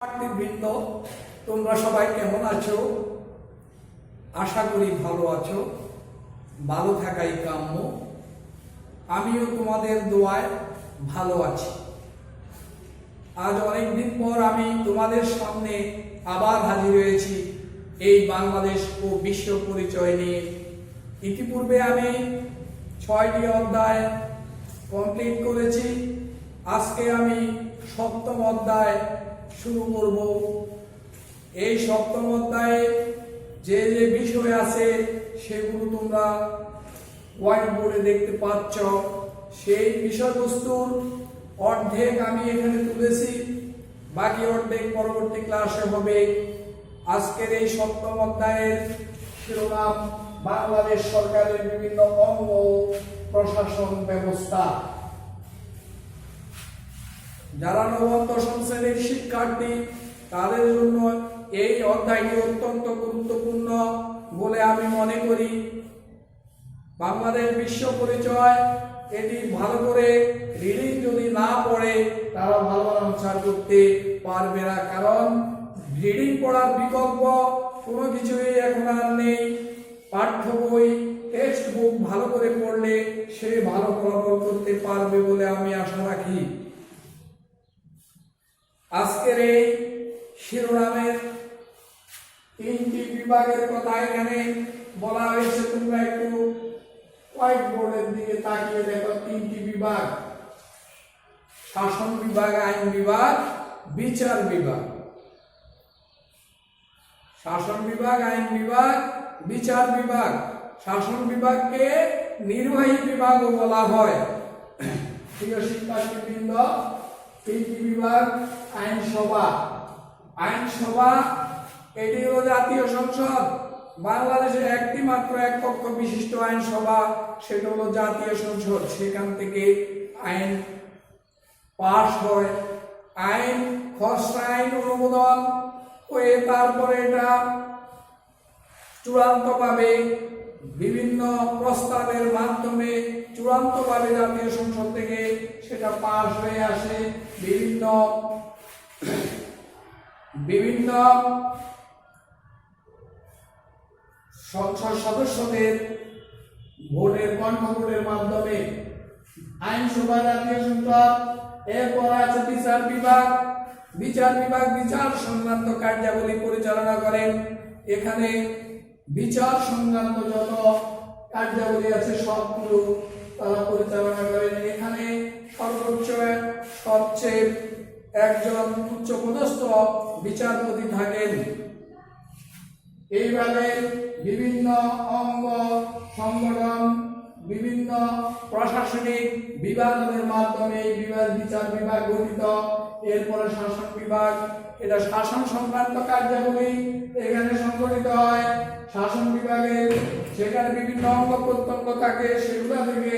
বৃন্দ, তোমরা সবাই কেমন আছো? আশা করি ভালো আছো। ভালো থাকাই কাম্য। আমিও তোমাদের দোয়ায় ভালো আছি। আজ অনেকদিন পর আমি তোমাদের সামনে আবার হাজির হয়েছি এই বাংলাদেশ ও বিশ্ব পরিচয় নিয়ে। ইতিপূর্বে আমি 6টি অধ্যায় কমপ্লিট করেছি। আজকে আমি 7ম অধ্যায় শুরু করব। এই 7ম অধ্যায়ে যে যে বিষয় আছে সেগুলো তোমরা হোয়াইট বোর্ডে দেখতে পাচ্ছ। সেই বিষয়বস্তুর অর্ধেক আমি এখানে তুলেছি, বাকি অর্ধেক পরবর্তী ক্লাসে হবে। আজকের এই 7ম অধ্যায়ের শিরোনাম বাংলাদেশ সরকারের বিভিন্ন অঙ্গ প্রশাসন ব্যবস্থা। যারা নবম দশম শ্রেণীর শিক্ষার্থী তাদের জন্য এই অধ্যায়টি অত্যন্ত গুরুত্বপূর্ণ বলে আমি মনে করি। বাংলাদেশ বিশ্ব পরিচয় এটি ভালো করে রিডিং যদি না পড়ে তারা ভালো আনসার করতে পারবে না, কারণ রিডিং পড়ার বিকল্প কোনো কিছুই এখন আর নেই। পাঠ্য বই টেক্সট বুক ভালো করে পড়লে সে ভালো ফলাফল করতে পারবে বলে আমি আশা রাখি। আজকের এই শিরোনামের 3টি বিভাগের কথা এখানে বলা হয়েছে। তোমরা একটু হোয়াইট বোর্ডের দিকে তাকিয়ে দেখো। 3টি বিভাগ: শাসন বিভাগ, আইন বিভাগ, বিচার বিভাগ। শাসন বিভাগ, আইন বিভাগ, বিচার বিভাগ। শাসন বিভাগকে নির্বাহী বিভাগও বলা হয়। প্রিয় শিক্ষার্থীবৃন্দ, 3টি বিভাগ: আইনসভা। আইনসভা এটি হলো জাতীয় সংসদ। বাংলাদেশের একটি মাত্র এক কক্ষ বিশিষ্ট আইনসভা, সেটা হলো জাতীয় সংসদ। সেখান থেকে আইন পাস হয়। আইন খসড়া আইন অনুমোদন হয়ে তারপরে এটা চূড়ান্তভাবে বিভিন্ন প্রস্তাবের মাধ্যমে চূড়ান্তভাবে জাতীয় সংসদ থেকে সেটা পাস হয়ে আসে বিভিন্ন সংসদ সদস্যদের ভোটের কণ্ঠভোটের মাধ্যমে। আইনসভা, জাতীয় সংসদ। এরপর আছে বিচার বিভাগ। বিচার বিভাগ বিচার সংক্রান্ত কার্যাবলী পরিচালনা করেন। এখানে বিচার সংক্রান্ত যত কার্যাবলী আছে সবগুলো তারা পরিচালনা করেন। এখানে সবচেয়ে একজন উচ্চপদস্থ বিচারপতি থাকেন। এইভাবে বিভিন্ন অঙ্গ সংগঠন, বিভিন্ন প্রশাসনিক বিভাগের মাধ্যমে এই বিচার বিভাগ গঠিত। এরপরে শাসন বিভাগ, এটা শাসন সংক্রান্ত কার্যাবলী এখানে সংগঠিত হয়। শাসন বিভাগে সেখানে বিভিন্ন অঙ্গ প্রত্যঙ্গ থাকে, সেগুলো থেকে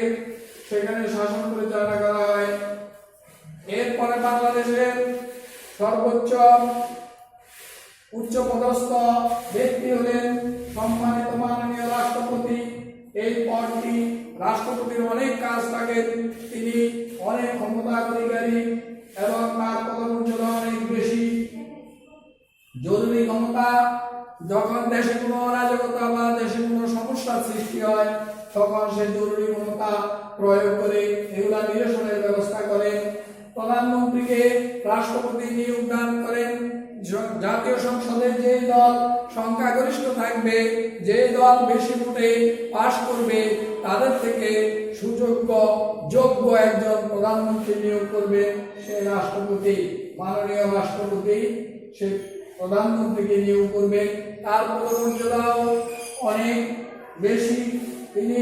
সেখানে শাসন পরিচালনা করা হয়। এরপরে বাংলাদেশের সর্বোচ্চ উচ্চপদস্থ ব্যক্তি হলেন সম্মানিত মাননীয় রাষ্ট্রপতি। এই পদটি রাষ্ট্রপতির অনেক কাজ থাকে, তিনি অনেক ক্ষমতার অধিকারী এবং তার পদমর্যাদা অনেক বেশি। জরুরি ক্ষমতা, যখন দেশে কোনো অরাজকতা বা দেশে কোনো সমস্যার সৃষ্টি হয় তখন সে জরুরি ক্ষমতা প্রয়োগ করে এগুলা নিরসনের ব্যবস্থা করেন। প্রধানমন্ত্রীকে রাষ্ট্রপতি নিয়োগ দান করেন। জাতীয় সংসদের যে দল সংখ্যাগরিষ্ঠ থাকবে, যে দল বেশি ভোটে পাশ করবে, তাদের থেকে যোগ্য একজন প্রধানমন্ত্রী নিয়োগ করবে সে রাষ্ট্রপতি। মাননীয় রাষ্ট্রপতি সে প্রধানমন্ত্রীকে নিয়োগ করবে। তার পদমর্যাদাও অনেক বেশি। তিনি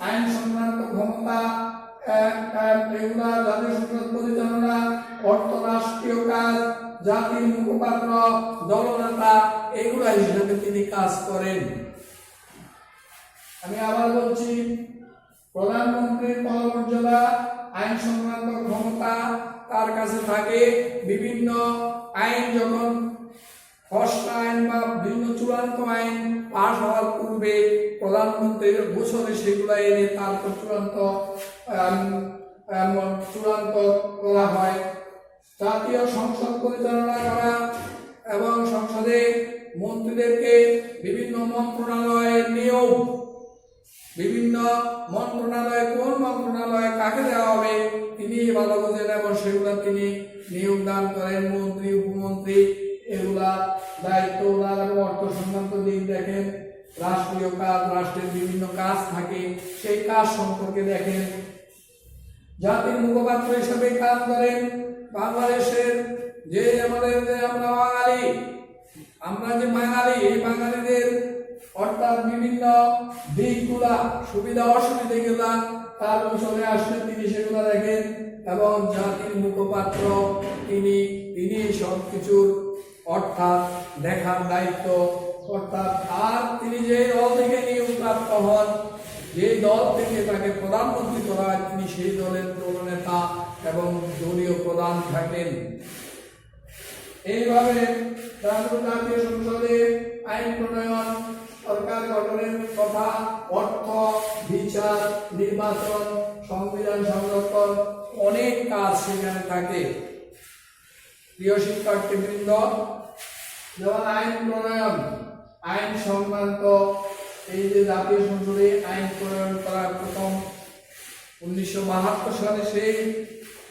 আইন সংক্রান্ত ক্ষমতা, এগুলা জাতীয় সংসদ পরিচালনা, অর্থ রাষ্ট্রীয় কাজ, জাতির মুখপাত্র, দলনেতা, এগুলা হিসেবে তিনি কাজ করেন। আমি আবার বলছি, প্রধানমন্ত্রীর পদমর্যাদা, আইন সংক্রান্ত ক্ষমতা তার কাছে থাকে। বিভিন্ন আইন যখন খসড়া আইন বা বিভিন্ন চূড়ান্ত আইন পাশ হওয়ার পূর্বে প্রধানমন্ত্রীর গোচরে সেগুলা এনে তারপর চূড়ান্ত করা হয়। জাতীয় সংসদ পরিচালনা করা এবং সংসদে মন্ত্রীদেরকে বিভিন্ন মন্ত্রণালয়ের নিয়োগ, বিভিন্ন মন্ত্রণালয়ে কোন মন্ত্রণালয়ে কাকে দেওয়া হবে তিনি ভালো বোঝেন এবং সেগুলা তিনি নিয়োগ দান করেন। মন্ত্রী উপমন্ত্রী এগুলা দায়িত্ব ওনার এবং অর্থ সংক্রান্ত দিক দেখেন। রাষ্ট্রীয় কাজ, রাষ্ট্রের বিভিন্ন কাজ থাকে, সেই কাজ সম্পর্কে দেখেন। জাতির মুখপাত্র হিসেবে কাজ করেন বাংলাদেশের যে আমাদের যে আমরা যে বাঙালি এই বাঙালিদের অর্থাৎ বিভিন্ন দিকগুলা সুবিধা অসুবিধাগুলা তার অঞ্চলে আসলে তিনি সেগুলা দেখেন এবং জাতির মুখপাত্র তিনি সবকিছুর অর্থাৎ দেখার দায়িত্ব, অর্থাৎ আর তিনি যে দল থেকে নিয়োগপ্রাপ্ত হন, যে দল থেকে তাকে প্রধানমন্ত্রী করা হয় তিনি সেই দলের দলনেতা এবং দলীয় প্রধান থাকেন। এইভাবে জাতীয় সংসদে আইন প্রণয়ন, সরকার গঠনের কথা, অর্থ, বিচার, নির্বাচন, সংবিধান সংরক্ষণ অনেক কাজ সেখানে থাকে। প্রিয় শিক্ষার্থীবৃন্দ, যেমন আইন প্রণয়ন, আইন সংক্রান্ত এই যে জাতীয় সংসদে আইন প্রণয়ন করার প্রথম 1972 সালে সেই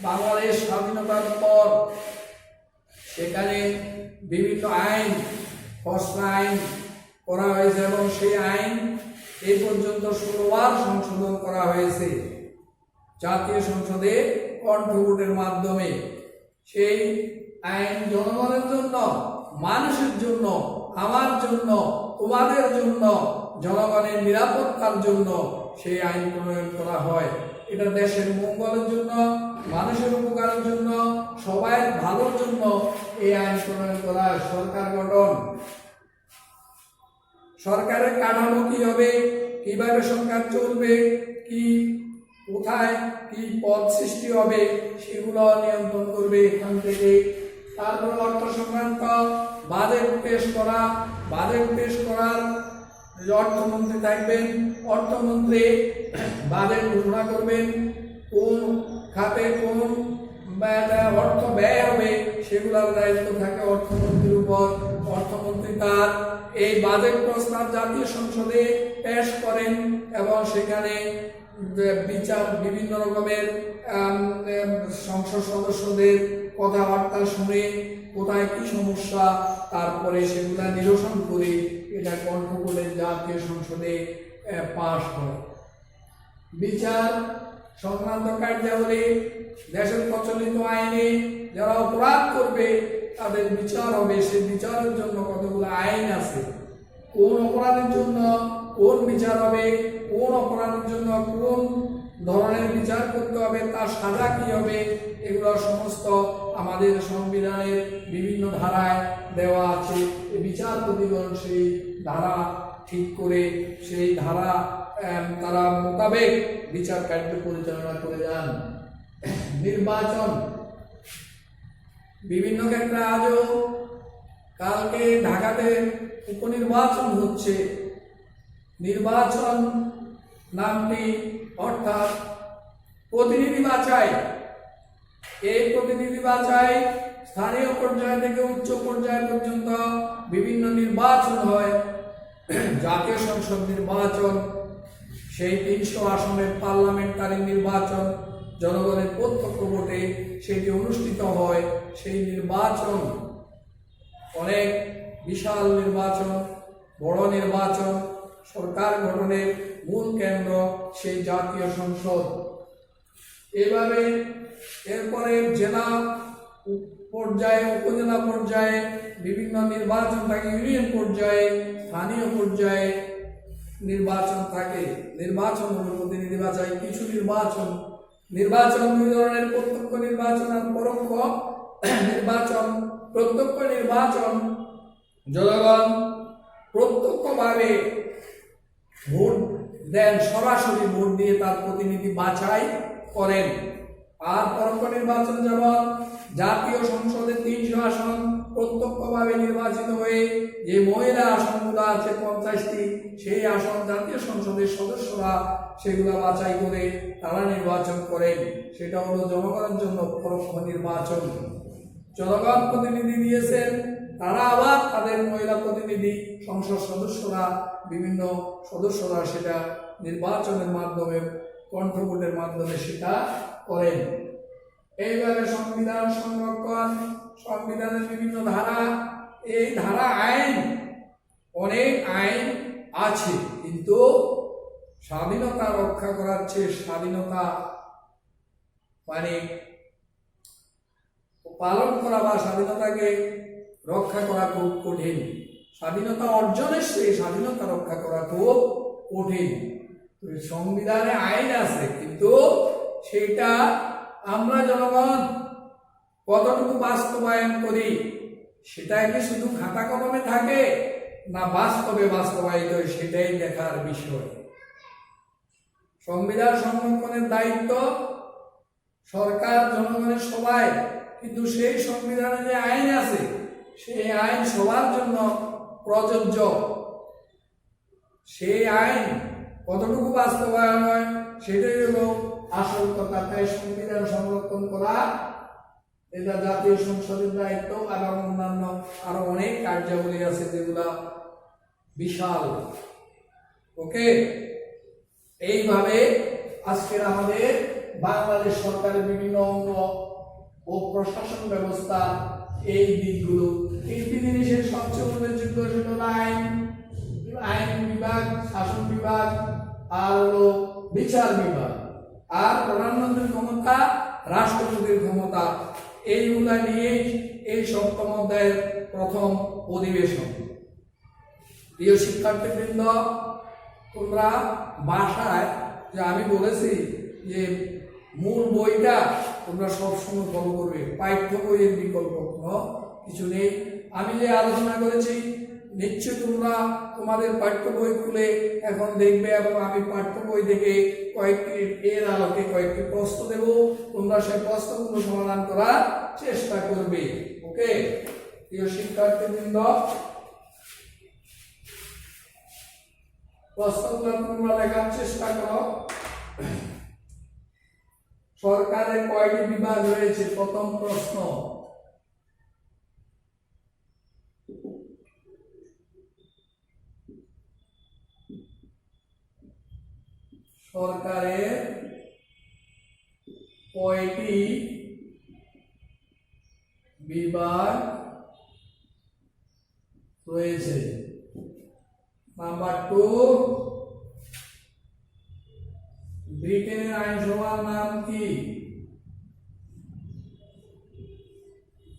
বাংলাদেশ স্বাধীনতার পর সেখানে বিভিন্ন আইন, খসড়া আইন করা হয়েছে এবং সেই আইন এই পর্যন্ত 16 বার সংশোধন করা হয়েছে জাতীয় সংসদে কণ্ঠভোটের মাধ্যমে। সেই আইন জনগণের জন্য, মানুষের জন্য, আমার জন্য, তোমাদের জন্য, জনগণের নিরাপত্তার জন্য সেই আইন প্রণয়ন করা হয়। এটা দেশের মঙ্গলের জন্য, মানুষের উপকারের জন্য, সবাই ভালোর জন্য এই আইন প্রণয়ন করা। সরকার গঠন, সরকারের কাঠামো কি হবে, কিভাবে সরকার চলবে, কি কোথায় কি পদ সৃষ্টি হবে সেগুলো নিয়ন্ত্রণ করবে এখান থেকে। তারপর অর্থ সংক্রান্ত বাজেট পেশ করা, বাজেট পেশ করার অর্থমন্ত্রী থাকবেন, অর্থমন্ত্রী বাজেট ঘোষণা করবেন, কোন খাতে কোন অর্থ ব্যয় হবে সেগুলোর দায়িত্ব থাকে অর্থমন্ত্রীর উপর। অর্থমন্ত্রী তার এই বাজেট প্রস্তাব জাতীয় সংসদে পেশ করেন এবং সেখানে বিচার, বিভিন্ন রকমের সংসদ সদস্যদের কথাবার্তা শুনে কোথায় কি সমস্যা তারপরে সেগুলা নিরসন করে এটা কণ্ঠ করে জাতীয় সংসদে পাশ হয়। বিচার সংক্রান্ত কার্যাবলী, দেশের প্রচলিত আইনে যারা অপরাধ করবে তাদের বিচার হবে, সেই বিচারের জন্য কতগুলো আইন আছে, কোন অপরাধের জন্য কোন বিচার হবে, কোন অপরাধের জন্য কোন ধরনের বিচার করতে হবে, তার সাজা কি হবে, এগুলো সমস্ত আমাদের সংবিধানের বিভিন্ন ধারায় দেওয়া আছে। বিচারপতিগণ সেই ধারা ঠিক করে সেই ধারা তারা মোতাবেক বিচার কার্য পরিচালনা করে যান। নির্বাচন, বিভিন্ন ক্ষেত্রে আজও কালকে ঢাকাতে উপনির্বাচন হচ্ছে। নির্বাচন নামটি অর্থাৎ প্রতিনিধি বাছাই, এই প্রতিনিধি বাছাই স্থানীয় পর্যায় থেকে উচ্চ পর্যায় পর্যন্ত বিভিন্ন নির্বাচন হয়। জাতীয় সংসদ নির্বাচন, সেই 300 আসনের পার্লামেন্টারি নির্বাচন জনগণের প্রত্যক্ষ ভোটে সেটি অনুষ্ঠিত হয়। সেই নির্বাচন অনেক বিশাল নির্বাচন, বড় নির্বাচন, সরকার গঠনের মূল কেন্দ্র সেই জাতীয় সংসদ। এভাবে এরপরে জেলা পর্যায়ে, উপজেলা পর্যায়ে বিভিন্ন নির্বাচন থাকে, ইউনিয়ন পর্যায়ে, স্থানীয় পর্যায়ে নির্বাচন থাকে। নির্বাচন হলো প্রতিনিধি বাছাই। কিছু নির্বাচন দুই ধরনের, প্রত্যক্ষ নির্বাচন আর পরোক্ষ নির্বাচন। প্রত্যক্ষ নির্বাচন জনগণ প্রত্যক্ষভাবে ভোট দেন, সরাসরি ভোট দিয়ে তার প্রতিনিধি বাছাই করেন। আর পরোক্ষ নির্বাচন যেমন জাতীয় সংসদে 300 আসন প্রত্যক্ষভাবে নির্বাচিত হয়ে যে মহিলা আসনগুলো আছে 50টি, সেই আসন জাতীয় সংসদের সদস্যরা সেগুলো বাছাই করে তারা নির্বাচন করেন। সেটা হলো জনগণের জন্য পরোক্ষ নির্বাচন। জনগণ প্রতিনিধি দিয়েছেন, তারা আবার তাদের মহিলা প্রতিনিধি সংসদ সদস্যরা বিভিন্ন সদস্যরা সেটা নির্বাচনের মাধ্যমে কণ্ঠভোটের মাধ্যমে সেটা করেন। এইভাবে সংবিধান সংরক্ষণ, সংবিধানের বিভিন্ন ধারা, এই ধারা আইন, অনেক আইন আছে, কিন্তু স্বাধীনতা রক্ষা করার চেয়ে স্বাধীনতা মানে পালন করা বা স্বাধীনতাকে রক্ষা করা খুব কঠিন। স্বাধীনতা অর্জনের চেয়ে স্বাধীনতা রক্ষা করা খুব কঠিন। সংবিধানে আইন আছে, কিন্তু সেটা আমরা জনগণ কতটুকু বাস্তবায়ন করি, সেটা কি শুধু খাতা কলমে থাকে না বাস্তবে বাস্তবায়িত, সেটাই দেখার বিষয়। সংবিধান সংরক্ষণের দায়িত্ব সরকার, জনগণের সবাই, কিন্তু সেই সংবিধানে যে আইন আছে সেই আইন সবার জন্য প্রযোজ্য। সেই আইন কতটুকু বাস্তবায়ন হয় সেটাই হলো আসল কথা। তাই সংবিধান সংরক্ষণ করা এটা জাতীয় সংসদের দায়িত্ব, এবং অন্যান্য আরো অনেক কার্যাবলী আছে যেগুলা বিশাল। ওকে, এইভাবে আজকের আমাদের বাংলাদেশ সরকারের বিভিন্ন অঙ্গ ও প্রশাসন ব্যবস্থা এই দিকগুলো, তিনটি জিনিসের সবচেয়ে উল্লেখযোগ্য হলো আইন বিভাগ, শাসন বিভাগ, আর হলো বিচার বিভাগ, আর প্রধানমন্ত্রীর ক্ষমতা, রাষ্ট্রপতির ক্ষমতা। এইগুলা নিয়ে এই সপ্তম অধ্যায়ের প্রথম অধিবেশন। প্রিয় শিক্ষার্থীবৃন্দ, তোমরা বাসায় যে আমি বলেছি যে মূল বইটা তোমরা সবসময় ফলো করবে, পাঠ্য বইয়ের বিকল্প কোনো কিছু নেই। আমি যে আলোচনা করেছি নিশ্চয় তোমরা তোমাদের পাঠ্য বই খুলে এখন দেখবে, এবং আমি পাঠ্য বই থেকে কয়েকটি এর আলোকে কয়েকটি প্রশ্ন দেব, তোমরা সেই প্রশ্নগুলো সমাধান করার চেষ্টা করবে। ওকে প্রিয় শিক্ষার্থীবৃন্দ, প্রশ্নগুলো তোমরা দেখার চেষ্টা করো। সরকারের কয়টি বিভাগ রয়েছে? প্রথম প্রশ্ন। সরকারের কয়টি বিভাগ রয়েছে? নাম্বার 2, ব্রিটেনের আইনসভার নাম কি?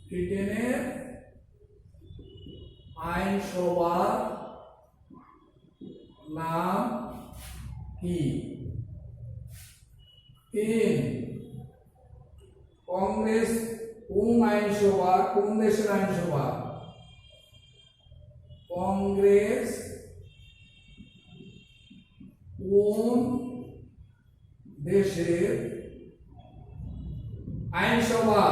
ব্রিটেনের আইনসভার নাম কি? 3, কংগ্রেস কোন আইনসভা, কোন দেশের আইনসভা? কংগ্রেস কোন দেশের আইনসভা?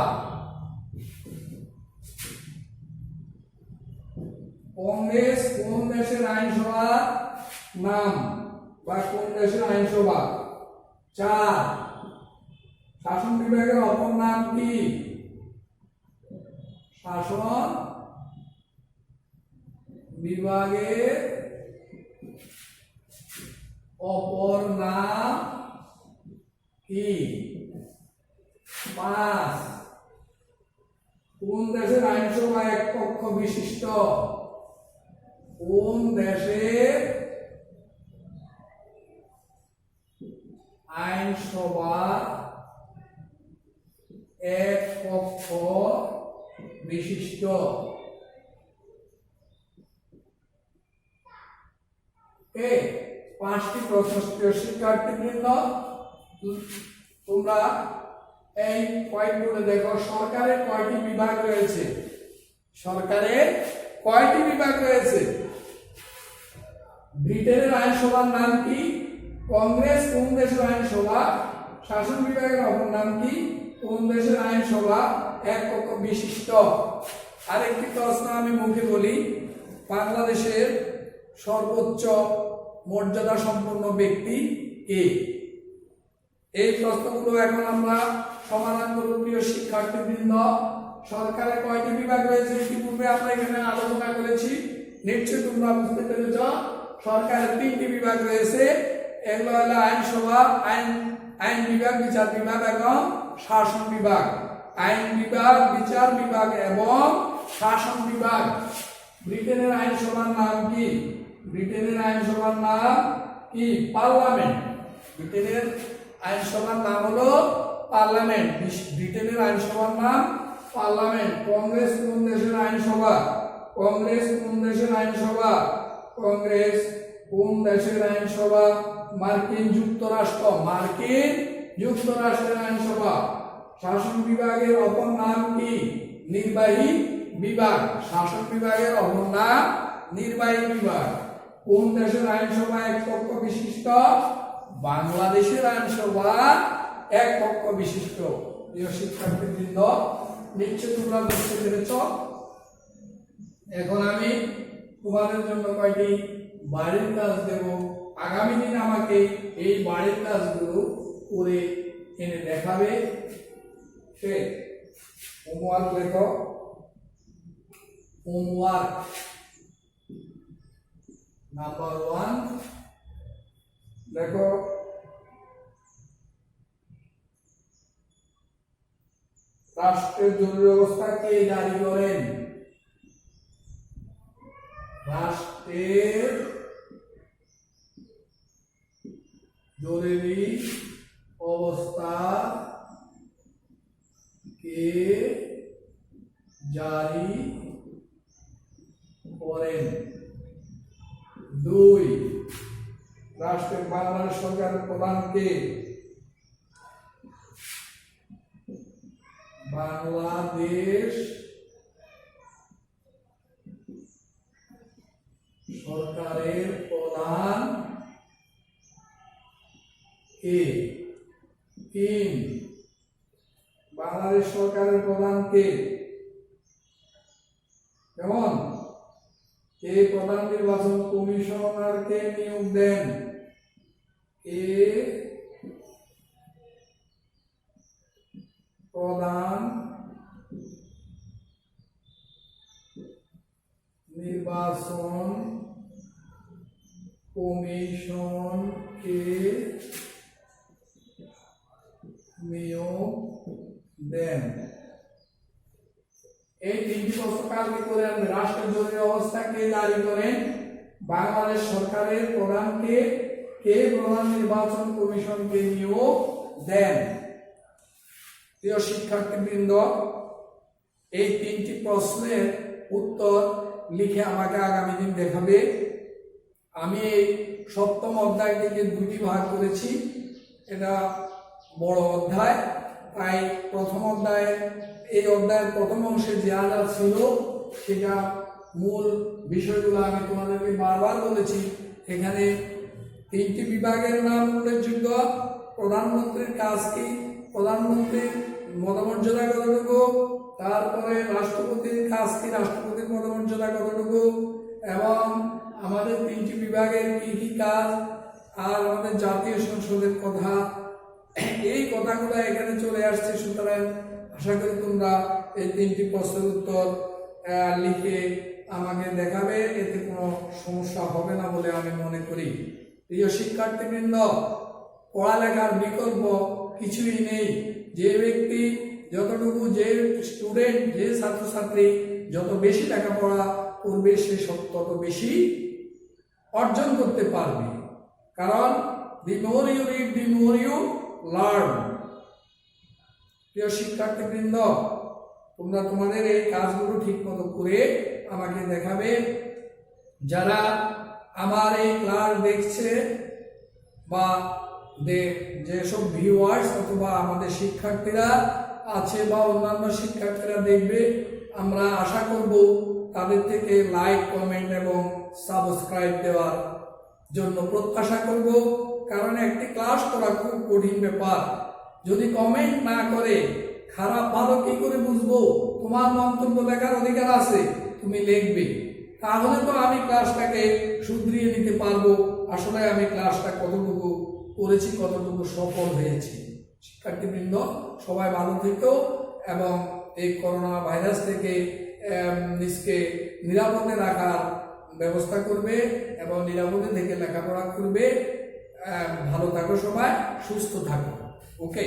কংগ্রেস কোন দেশের আইনসভা নাম বা কোন দেশের আইনসভা? 4, শাসন বিভাগের অপর নাম কি? শাসন বিভাগের অপর নাম কি? 5, কোন দেশের আইনসভা এক কক্ষ বিশিষ্ট? কোন দেশের আইনসভা এক কক্ষ বিশিষ্ট? এই 5টি প্রশ্ন। শিক্ষার্থীবৃন্দ, তোমরা এই পয়েন্টগুলো দেখো। সরকারের কয়টি বিভাগ রয়েছে? সরকারের কয়টি বিভাগ রয়েছে? ব্রিটেনের আইনসভার নাম কি? কংগ্রেস কোন দেশের আইনসভা? শাসন বিভাগের অপর নাম কি? কোন দেশের আইনসভা এক কক্ষ বিশিষ্ট? আরেকটি প্রশ্ন আমি মুখে বলি, বাংলাদেশের সর্বোচ্চ মর্যাদা সম্পন্ন ব্যক্তি কে? এই প্রশ্নগুলো এখন আমরা সমাধান করব। প্রিয় শিক্ষার্থীবৃন্দ, সরকারের কয়টি বিভাগ রয়েছে ইতিপূর্বে আমরা এখানে আলোচনা করেছি, নিশ্চয়ই তোমরা বুঝতে পেরেছ। সরকারের 3টি বিভাগ রয়েছে, এগুলো হলো আইনসভা, আইন বিভাগ, বিচার বিভাগ এবং শাসন বিভাগ। আইন বিভাগ, বিচার বিভাগ এবং শাসন বিভাগ। ব্রিটেনের আইনসভার নাম কি? ব্রিটেনের আইনসভার নাম কি? পার্লামেন্ট। ব্রিটেনের আইনসভার নাম হলো পার্লামেন্ট। ব্রিটেনের আইনসভার নাম পার্লামেন্ট। কংগ্রেস কোন দেশের আইনসভা? কংগ্রেস কোন দেশের আইনসভা? কংগ্রেস কোন দেশের আইনসভা? মার্কিন যুক্তরাষ্ট্র। মার্কিন যুক্তরাষ্ট্রের আইনসভা। শাসন বিভাগের অপর নাম কি? নির্বাহী বিভাগ। শাসন বিভাগের অপর নাম নির্বাহী বিভাগ। কোন দেশের আইনসভা এক পক্ষ বিশিষ্ট? বাংলাদেশের আইনসভা এক পক্ষ বিশিষ্ট। প্রিয় শিক্ষার্থীবৃন্দ, নিশ্চয় তোমরা বুঝতে পেরেছ। এখন আমি তোমাদের জন্য কয়টি বাড়ির কাজ দেব। আগামী দিন আমাকে এই বাড়ির কাজগুলো করে এনে দেখাবে। সে হোমওয়ার্ক লেখো। হোমওয়ার্ক নাম্বার 1 দেখো, রাষ্ট্রের জরুরি অবস্থা কে জারি করেন? রাষ্ট্রের জরুরি অবস্থা কে জারি করেন? 2 রাষ্ট্রের বাংলাদেশ সরকারের প্রধান কে? বাংলাদেশ সরকারের প্রধান কে? 3 বাংলাদেশ সরকারের প্রধান কে? কেমন? কে প্রধান নির্বাচন কমিশনারকে নিয়োগ দেন? কে প্রধান নির্বাচন কমিশনকে নিয়োগ দেন? এই 3টি প্রশ্ন কালকে করে আনবে। রাষ্ট্রের জরুরি অবস্থা কে জারি করেন? বাংলাদেশ সরকারের প্রধানকে? কে প্রধান নির্বাচন কমিশনকে নিয়োগ দেন? প্রিয় শিক্ষার্থীবৃন্দ, এই 3টি প্রশ্নের উত্তর লিখে আমাকে আগামী দিন দেখাবে। আমি এই 7ম অধ্যায়টিকে 2টি ভাগ করেছি। এটা বড় অধ্যায়, তাই প্রথম অধ্যায়ে এই অধ্যায়ের প্রথম অংশে যা যা ছিল সেটা মূল বিষয়গুলো আমি তোমাদেরকে বারবার বলেছি। এখানে 3টি বিভাগের নাম উল্লেখযোগ্য। প্রধানমন্ত্রীর কাজ কি? প্রধানমন্ত্রীর পদমর্যাদা কতটুকু? তারপরে রাষ্ট্রপতির কাজ কি? রাষ্ট্রপতির পদমর্যাদা কতটুকু? এবং আমাদের 3টি বিভাগের কি কি কাজ, আর আমাদের জাতীয় সংসদের কথা, এই কথাগুলো এখানে চলে আসছে। সুতরাং আশা করি তোমরা এই 3টি প্রশ্নের উত্তর লিখে আমাকে দেখাবে, এতে কোনো সমস্যা হবে না বলে আমি মনে করি। প্রিয় শিক্ষার্থীবৃন্দ, পড়ালেখার বিকল্প কিছুই নেই। যে ব্যক্তি যতটুকু, যে স্টুডেন্ট, যে ছাত্রছাত্রী যত বেশি লেখাপড়া করবে সে তত বেশি অর্জন করতে পারবে। কারণ the more you read, the more you learn। প্রিয় শিক্ষার্থীবৃন্দ, তোমরা তোমাদের এই কাজগুলো ঠিক মতো করে আমাকে দেখাবে। যারা আমার এই ক্লাস দেখছে বা যেসব ভিউয়ার্স অথবা আমাদের শিক্ষার্থীরা আছে বা অন্যান্য শিক্ষার্থীরা দেখবে, আমরা আশা করব তাদের থেকে লাইক, কমেন্ট এবং সাবস্ক্রাইব দেওয়ার জন্য প্রত্যাশা করব। কারণ একটি ক্লাস করা খুব কঠিন ব্যাপার। যদি কমেন্ট না করে খারাপ ভালো কি করে বুঝবো? তোমার মন্তব্য লেখার অধিকার আছে, তুমি লিখবে, তাহলে তো আমি ক্লাসটাকে শুধরিয়ে নিতে পারবো আসলে আমি ক্লাসটা কতটুকু করেছি, কতটুকু সফল হয়েছি। শিক্ষার্থীবৃন্দ, সবাই ভালো থেকো এবং এই করোনা ভাইরাস থেকে নিজকে নিরাপদে রাখার ব্যবস্থা করবে এবং নিরাপদে থেকে লেখাপড়া করবে। ভালো থাকো সবাই, সুস্থ থাকো। ওকে।